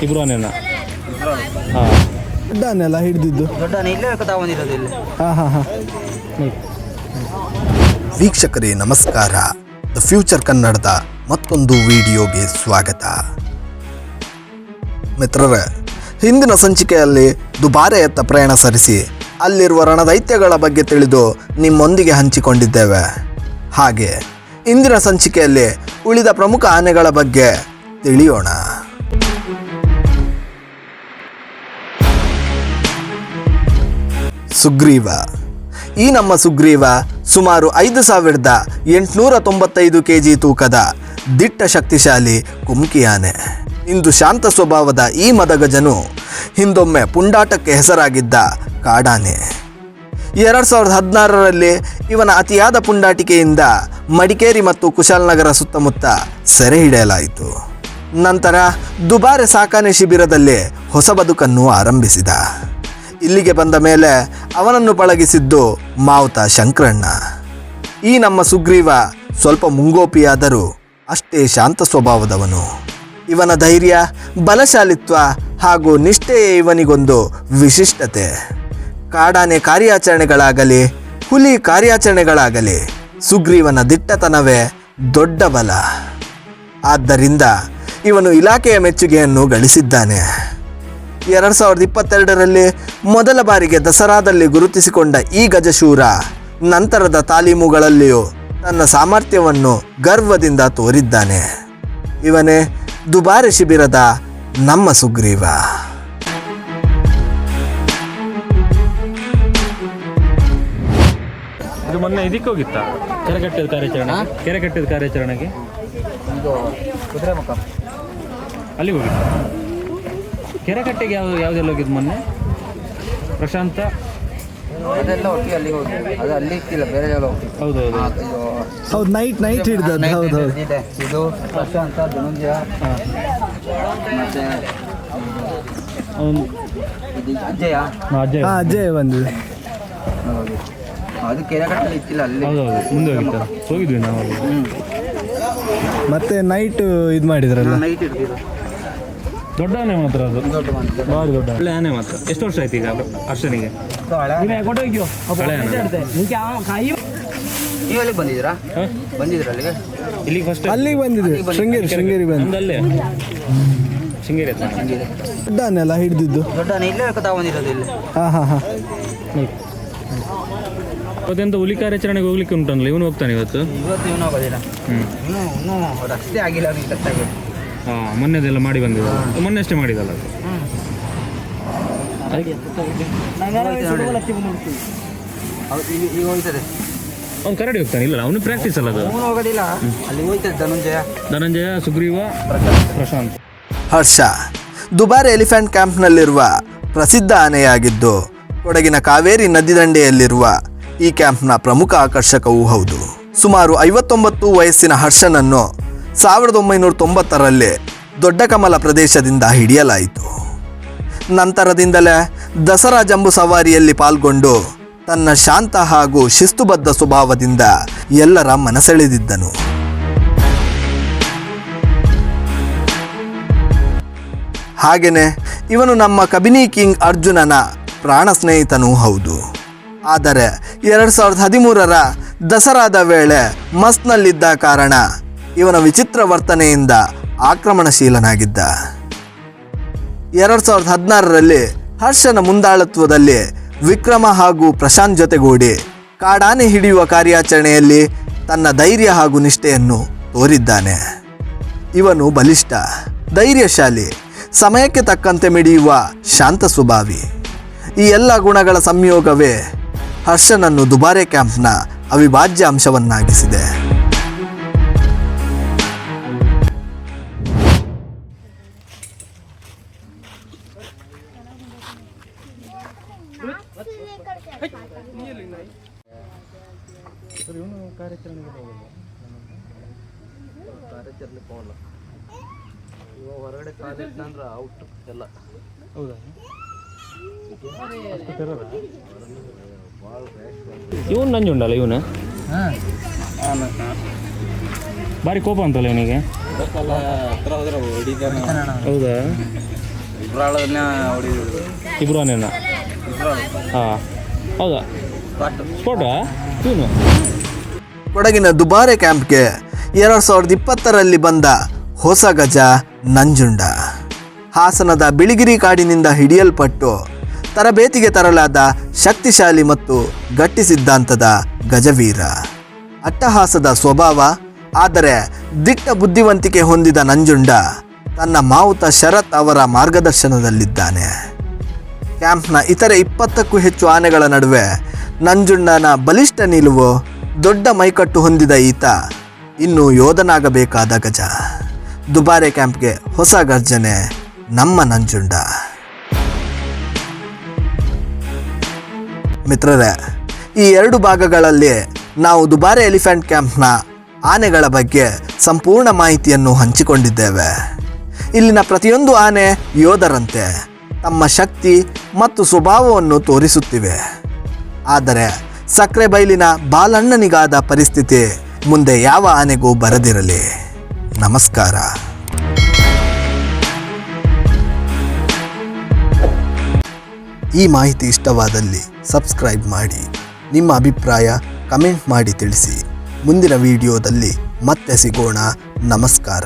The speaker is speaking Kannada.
ಇಬ್ರು ಆನೆನ ಹಾಂ ದೊಡ್ಡ ಆನೆ ಅಲ್ಲ ಹಿಡಿದಿದ್ದು? ದೊಡ್ಡ ಆನೆ ಇಲ್ಲೇ ತಗೊಂಡಿರೋದು ಇಲ್ಲಿ. ಹಾಂ ಹಾಂ ಹಾಂ. ವೀಕ್ಷಕರೇ ನಮಸ್ಕಾರ. ದ ಫ್ಯೂಚರ್ ಕನ್ನಡದ ಮತ್ತೊಂದು ವಿಡಿಯೋಗೆ ಸ್ವಾಗತ. ಮಿತ್ರರೇ, ಹಿಂದಿನ ಸಂಚಿಕೆಯಲ್ಲಿ ದುಬಾರೆಯತ್ತ ಪ್ರಯಾಣ ಸರಿಸಿ ಅಲ್ಲಿರುವ ರಣದೈತ್ಯಗಳ ಬಗ್ಗೆ ತಿಳಿದು ನಿಮ್ಮೊಂದಿಗೆ ಹಂಚಿಕೊಂಡಿದ್ದೇವೆ. ಹಾಗೆ ಇಂದಿನ ಸಂಚಿಕೆಯಲ್ಲಿ ಉಳಿದ ಪ್ರಮುಖ ಆನೆಗಳ ಬಗ್ಗೆ ತಿಳಿಯೋಣ. ಸುಗ್ರೀವ. ಈ ನಮ್ಮ ಸುಗ್ರೀವ ಸುಮಾರು 5,895 kg ತೂಕದ ದಿಟ್ಟ ಶಕ್ತಿಶಾಲಿ ಕುಮ್ಕಿ ಆನೆ. ಇಂದು ಶಾಂತ ಸ್ವಭಾವದ ಈ ಮದಗಜನು ಹಿಂದೊಮ್ಮೆ ಪುಂಡಾಟಕ್ಕೆ ಹೆಸರಾಗಿದ್ದ ಕಾಡಾನೆ. 2016ರಲ್ಲಿ ಇವನ ಅತಿಯಾದ ಪುಂಡಾಟಿಕೆಯಿಂದ ಮಡಿಕೇರಿ ಮತ್ತು ಕುಶಾಲನಗರ ಸುತ್ತಮುತ್ತ ಸೆರೆ ಹಿಡಿಯಲಾಯಿತು. ನಂತರ ದುಬಾರೆ ಸಾಕಾನೆ ಶಿಬಿರದಲ್ಲಿ ಹೊಸ ಬದುಕನ್ನು ಆರಂಭಿಸಿದ. ಇಲ್ಲಿಗೆ ಬಂದ ಮೇಲೆ ಅವನನ್ನು ಪಳಗಿಸಿದ್ದು ಮಾವುತ ಶಂಕರಣ್ಣ. ಈ ನಮ್ಮ ಸುಗ್ರೀವ ಸ್ವಲ್ಪ ಮುಂಗೋಪಿಯಾದರೂ ಅಷ್ಟೇ ಶಾಂತ ಸ್ವಭಾವದವನು. ಇವನ ಧೈರ್ಯ, ಬಲಶಾಲಿತ್ವ ಹಾಗೂ ನಿಷ್ಠೆಯೇ ಇವನಿಗೊಂದು ವಿಶಿಷ್ಟತೆ. ಕಾಡಾನೆ ಕಾರ್ಯಾಚರಣೆಗಳಾಗಲಿ, ಹುಲಿ ಕಾರ್ಯಾಚರಣೆಗಳಾಗಲಿ ಸುಗ್ರೀವನ ದಿಟ್ಟತನವೇ ದೊಡ್ಡ ಬಲ. ಆದ್ದರಿಂದ ಇವನು ಇಲಾಖೆಯ ಮೆಚ್ಚುಗೆಯನ್ನು ಗಳಿಸಿದ್ದಾನೆ. 2022ರಲ್ಲಿ ಮೊದಲ ಬಾರಿಗೆ ದಸರಾದಲ್ಲಿ ಗುರುತಿಸಿಕೊಂಡ ಈ ಗಜಶೂರ ನಂತರದ ತಾಲೀಮುಗಳಲ್ಲಿಯೂ ತನ್ನ ಸಾಮರ್ಥ್ಯವನ್ನು ಗರ್ವದಿಂದ ತೋರಿದ್ದಾನೆ. ಇವನೇ ದುಬಾರೆ ಶಿಬಿರದ ನಮ್ಮ ಸುಗ್ರೀವ. ಇದು ಮೊನ್ನೆ ಇದಕ್ಕೆ ಹೋಗಿತ್ತಾ? ಕೆರೆಕಟ್ಟದ ಕಾರ್ಯಾಚರಣೆಗೆ ಕುದುರೆಮುಖ ಅಲ್ಲಿ ಹೋಗಿತ್ತ? ಕೆರೆಕಟ್ಟೆಗೆ ಯಾವುದೆಲ್ಲ ಹೋಗಿದ್ದು ಮೊನ್ನೆ? ಪ್ರಶಾಂತ ಅದೆಲ್ಲ ಒಟ್ಟಿಗೆ ಅಲ್ಲಿಗೆ ಹೋಗಿ, ಅದು ಅಲ್ಲಿ ಇಕ್ಕಿಲ್ಲ, ಬೇರೆ ಜಾಗ ಹೋಗ್ತಿತ್ತು. ಹೌದು ಹೌದು, ನೈಟ್ ಹಿಡಿದದ್ದು. ಹೌದು ಹೌದು. ಇದೆ ಇದು ಪ್ರಶಾಂತ, ಧನುಂಜಯ, ಮತ್ತೆ ಅವನು ಇದು ಅಜ್ಜಯ. ಅಜಯ್. ಹಾಂ, ಅಜಯ್ ಬಂದಿದೆ. ಅದು ಕೆರೆಕಟ್ಟಲ್ಲಿ ಇಕ್ಕಿಲ್ಲ, ಅಲ್ಲಿ ಹೌದೌದು, ಮುಂದೆ ಹೋಗಿತ್ತ? ಹೋಗಿದ್ವಿ ನಾವು ಅಲ್ಲಿ. ಮತ್ತೆ ನೈಟ್ ಇದು ಮಾಡಿದ್ರಲ್ಲ. ನೈಟ್ ಇರ್ತಿದ್ರು. ದೊಡ್ಡ ಆನೆ ಮಾತ್ರ ಅದು, ದೊಡ್ಡ ಮಂದಿ. ಭಾರಿ ದೊಡ್ಡ ಒಳ್ಳೆ ಆನೆ ಮಾತ್ರ. ಎಷ್ಟು ವರ್ಷ ಆಯ್ತು ಈಗ ಅರ್ಶನಿಗೆ? ಹಳೆ ಆನೆ. ನೀವು ಅಲ್ಲಿಗೆ ಬಂದಿದ್ದೀರಾ? ಬಂದಿದ್ದೀರಾ ಅಲ್ಲಿಗೆ? ಇಲ್ಲಿಗೆ ಫಸ್ಟ್ ಅಲ್ಲಿಗೆ ಬಂದಿದೆ. ಶೃಂಗೇರಿ ಬಂದು. ನಮ್ದಲ್ಲೇ ಶೃಂಗೇರಿ ಹತ್ರ. ದೊಡ್ಡ ಆನೆ ಅಲ್ಲ ಹಿಡಿದಿದ್ದು? ದೊಡ್ಡ ಆನೆ ಇಲ್ಲೇ ತಗೊಂಡಿರೋದು ಇಲ್ಲಿ. ಹಾಂ ಹಾಂ ಹಾಂ. ಇವತ್ತೆಂತ ಹುಲಿ ಕಾರ್ಯಾಚರಣೆಗೆ ಹೋಗ್ಲಿಕ್ಕೆ ಉಂಟಲ್ಲ, ಇವನು ಹೋಗ್ತಾನೆ ಇವತ್ತು? ಇವನು ಹೋಗೋದಿಲ್ಲ. ಇನ್ನೂ ರಸ್ತೆ ಆಗಿಲ್ಲ ಅವ್ನಿಗೆ ಕಟ್ಟಾಗಿ. ಹಾಂ, ಮೊನ್ನೆದೆಲ್ಲ ಮಾಡಿ ಬಂದಿದ್ದ. ಮೊನ್ನೆ ಅಷ್ಟೇ ಮಾಡಿದಲ್ಲ ಅದು. ಈಗ ಹೋಗ್ತದೆ. ಅವ್ನು ಕರಡಿ ಹೋಗ್ತಾನೆ. ಇಲ್ಲ, ಅವನು ಪ್ರಾಕ್ಟೀಸ್ ಅಲ್ಲ ಅದು. ಅವನು ಹೋಗೋದಿಲ್ಲ, ಅಲ್ಲಿ ಹೋಗ್ತದೆ. ಧನಂಜಯ, ಸುಗ್ರೀವ, ಪ್ರಶಾಂತ್. ಹರ್ಷ ದುಬಾರೆ ಎಲಿಫೆಂಟ್ ಕ್ಯಾಂಪ್ನಲ್ಲಿರುವ ಪ್ರಸಿದ್ಧ ಆನೆಯಾಗಿದ್ದು ಕೊಡಗಿನ ಕಾವೇರಿ ನದಿ ದಂಡೆಯಲ್ಲಿರುವ ಈ ಕ್ಯಾಂಪ್ನ ಪ್ರಮುಖ ಆಕರ್ಷಕವೂ ಹೌದು. ಸುಮಾರು 59 ವಯಸ್ಸಿನ ಹರ್ಷನನ್ನು 1990ರಲ್ಲಿ ದೊಡ್ಡ ಕಮಲ ಪ್ರದೇಶದಿಂದ ಹಿಡಿಯಲಾಯಿತು. ನಂತರದಿಂದಲೇ ದಸರಾ ಜಂಬೂ ಸವಾರಿಯಲ್ಲಿ ಪಾಲ್ಗೊಂಡು ತನ್ನ ಶಾಂತ ಹಾಗೂ ಶಿಸ್ತುಬದ್ಧ ಸ್ವಭಾವದಿಂದ ಎಲ್ಲರ ಮನಸೆಳೆದಿದ್ದನು. ಹಾಗೆಯೇ ಇವನು ನಮ್ಮ ಕಬಿನಿ ಕಿಂಗ್ ಅರ್ಜುನನ ಪ್ರಾಣ ಸ್ನೇಹಿತನೂ ಹೌದು. ಆದರೆ 2013ರ ದಸರಾದ ವೇಳೆ ಮಸ್ತ್ನಲ್ಲಿದ್ದ ಕಾರಣ ಇವನ ವಿಚಿತ್ರ ವರ್ತನೆಯಿಂದ ಆಕ್ರಮಣಶೀಲನಾಗಿದ್ದ. 2016ರಲ್ಲಿ ಹರ್ಷನ ಮುಂದಾಳತ್ವದಲ್ಲಿ ವಿಕ್ರಮ ಹಾಗೂ ಪ್ರಶಾಂತ್ ಜೊತೆಗೂಡಿ ಕಾಡಾನೆ ಹಿಡಿಯುವ ಕಾರ್ಯಾಚರಣೆಯಲ್ಲಿ ತನ್ನ ಧೈರ್ಯ ಹಾಗೂ ನಿಷ್ಠೆಯನ್ನು ತೋರಿದ್ದಾನೆ. ಇವನು ಬಲಿಷ್ಠ, ಧೈರ್ಯಶಾಲಿ, ಸಮಯಕ್ಕೆ ತಕ್ಕಂತೆ ಮಿಡಿಯುವ ಶಾಂತ ಸ್ವಭಾವಿ. ಈ ಎಲ್ಲ ಗುಣಗಳ ಸಂಯೋಗವೇ ಹರ್ಷನನ್ನು ದುಬಾರೆ ಕ್ಯಾಂಪ್ನ ಅವಿಭಾಜ್ಯ ಅಂಶವನ್ನಾಗಿಸಿದೆ. ಹೊರಗಡೆ ಕಾಲಿಟ್ಟಂದ್ರೆ ಔಟ್ ಎಲ್ಲ. ಹೌದಾ? ಇವನು ನಂಜುಂಡಲ್ಲ ಇವನು? ಭಾರಿ ಕೋಪ ಅಂತಲ್ಲ ಇವನಿಗೆ. ಹೌದಾ ಇಬ್ರಾಳನ್ನ ಹೊಡಿದ್ರು. ಇಬ್ರು ಆನೆನ ಹಾಂ ಹೌದಾ ಸ್ಪೋಟಾ ಇವನು ಕೊಡಗಿನ ದುಬಾರೆ ಕ್ಯಾಂಪ್ಗೆ 2020ರಲ್ಲಿ ಬಂದ ಹೊಸ ಗಜ ನಂಜುಂಡ. ಹಾಸನದ ಬಿಳಿಗಿರಿ ಕಾಡಿನಿಂದ ಹಿಡಿಯಲ್ಪಟ್ಟು ತರಬೇತಿಗೆ ತರಲಾದ ಶಕ್ತಿಶಾಲಿ ಮತ್ತು ಗಟ್ಟಿ ಸಿದ್ಧಾಂತದ ಗಜವೀರ. ಅಟ್ಟಹಾಸದ ಸ್ವಭಾವ ಆದರೆ ದಿಟ್ಟ ಬುದ್ಧಿವಂತಿಕೆ ಹೊಂದಿದ ನಂಜುಂಡ ತನ್ನ ಮಾವುತ ಶರತ್ ಅವರ ಮಾರ್ಗದರ್ಶನದಲ್ಲಿದ್ದಾನೆ. ಕ್ಯಾಂಪ್ನ ಇತರೆ 20ಕ್ಕೂ ಹೆಚ್ಚು ಆನೆಗಳ ನಡುವೆ ನಂಜುಂಡನ ಬಲಿಷ್ಠ ನಿಲುವು, ದೊಡ್ಡ ಮೈಕಟ್ಟು ಹೊಂದಿದ ಈತ ಇನ್ನು ಯೋಧನಾಗಬೇಕಾದ ಗಜ. ದುಬಾರೆ ಕ್ಯಾಂಪ್ಗೆ ಹೊಸ ಗರ್ಜನೆ, ನಮ್ಮ ನಂಜುಂಡ. ಮಿತ್ರರೇ, ಈ 2 ಭಾಗಗಳಲ್ಲಿ ನಾವು ದುಬಾರೆ ಎಲಿಫೆಂಟ್ ಕ್ಯಾಂಪ್ನ ಆನೆಗಳ ಬಗ್ಗೆ ಸಂಪೂರ್ಣ ಮಾಹಿತಿಯನ್ನು ಹಂಚಿಕೊಂಡಿದ್ದೇವೆ. ಇಲ್ಲಿನ ಪ್ರತಿಯೊಂದು ಆನೆ ಯೋಧರಂತೆ ತಮ್ಮ ಶಕ್ತಿ ಮತ್ತು ಸ್ವಭಾವವನ್ನು ತೋರಿಸುತ್ತಿವೆ. ಆದರೆ ಸಕ್ಕರೆ ಬೈಲಿನ ಬಾಲಣ್ಣನಿಗಾದ ಪರಿಸ್ಥಿತಿ ಮುಂದೆ ಯಾವ ಆನೆಗೂ ಬರದಿರಲಿ. ನಮಸ್ಕಾರ. ಈ ಮಾಹಿತಿ ಇಷ್ಟವಾದಲ್ಲಿ ಸಬ್ಸ್ಕ್ರೈಬ್ ಮಾಡಿ. ನಿಮ್ಮ ಅಭಿಪ್ರಾಯ ಕಮೆಂಟ್ ಮಾಡಿ ತಿಳಿಸಿ. ಮುಂದಿನ ವಿಡಿಯೋದಲ್ಲಿ ಮತ್ತೆ ಸಿಗೋಣ. ನಮಸ್ಕಾರ.